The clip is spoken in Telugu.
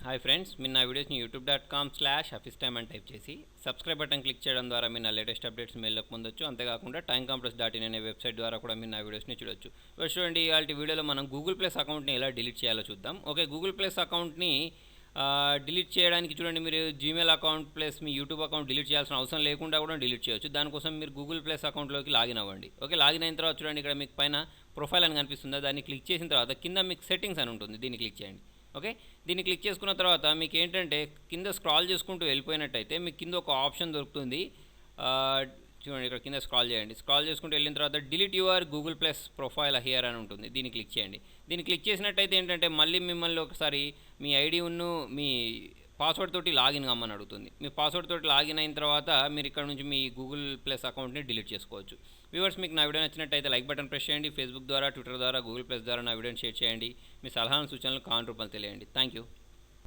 హాయ్ ఫ్రెండ్స్, మీరు నా వీడియోస్ని youtube.com/officetime అని టైప్ చేసి సబ్స్క్రైబ్ బటన్ క్లిక్ చేయడం ద్వారా మీరు నా లేటెస్ట్ అప్డేట్స్ మెయిల్లోకి పొందొచ్చు. అంతేకాకుండా timecompress.in అనే వెబ్సైట్ ద్వారా కూడా మీరు నా వీడియోస్ని చూడొచ్చు. చూడండి, ఇవాళ వీడియోలో మనం గూగుల్ ప్లస్ అకౌంట్ని ఎలా డిలీట్ చేయాలో చూద్దాం. ఓకే, గూగుల్ ప్లస్ అకౌంట్ని డిలీట్ చేయడానికి చూడండి, మీరు జీమెయిల్ అకౌంట్ ప్లస్ మీ యూట్యూబ్ అకౌంట్ డిలీట్ చేయాల్సిన అవసరం లేకుండా కూడా డిలీట్ చేయొచ్చు. దానికోసం మీరు గూగుల్ ప్లస్ అకౌంట్లోకి లాగిన్ అవ్వండి. ఓకే, లాగిన్ అయిన తర్వాత చూడండి, ఇక్కడ మీకు పైన ప్రొఫైల్ అని కనిపిస్తుందా, దాన్ని క్లిక్ చేసిన తర్వాత కింద మీకు సెట్టింగ్స్ అని ఉంటుంది, దీన్ని క్లిక్ చేయండి. ఓకే, దీన్ని క్లిక్ చేసుకున్న తర్వాత మీకు ఏంటంటే కింద స్క్రాల్ చేసుకుంటూ వెళ్ళిపోయినట్టయితే మీకు కింద ఒక ఆప్షన్ దొరుకుతుంది. చూడండి, ఇక్కడ కింద స్క్రాల్ చేయండి. స్క్రాల్ చేసుకుంటూ వెళ్ళిన తర్వాత delete your Google plus profile here అని ఉంటుంది, దీన్ని క్లిక్ చేయండి. దీన్ని క్లిక్ చేసినట్టయితే ఏంటంటే మళ్ళీ మిమ్మల్ని ఒకసారి మీ ఐడి మీ పాస్వర్డ్ తోటి లాగిన్ కమ్మని అడుగుతుంది. మీ పాస్వర్డ్ తోటి లాగిన్ అయిన తర్వాత మీరు ఇక్కడ నుంచి మీ గూగుల్ ప్లస్ అకౌంట్ని డిలీట్ చేసుకోవచ్చు. వ్యూవర్స్, మీకు నా వీడియో నచ్చినట్టయితే లైక్ బటన్ ప్రెస్ చేయండి. ఫేస్బుక్ ద్వారా, ట్విట్టర్ ద్వారా, గూగుల్ ప్లస్ ద్వారా నా వీడియోని షేర్ చేయండి. మీ సలహాలను సూచనలు కామెంట్ రూపంలో తెలియండి. Thank you.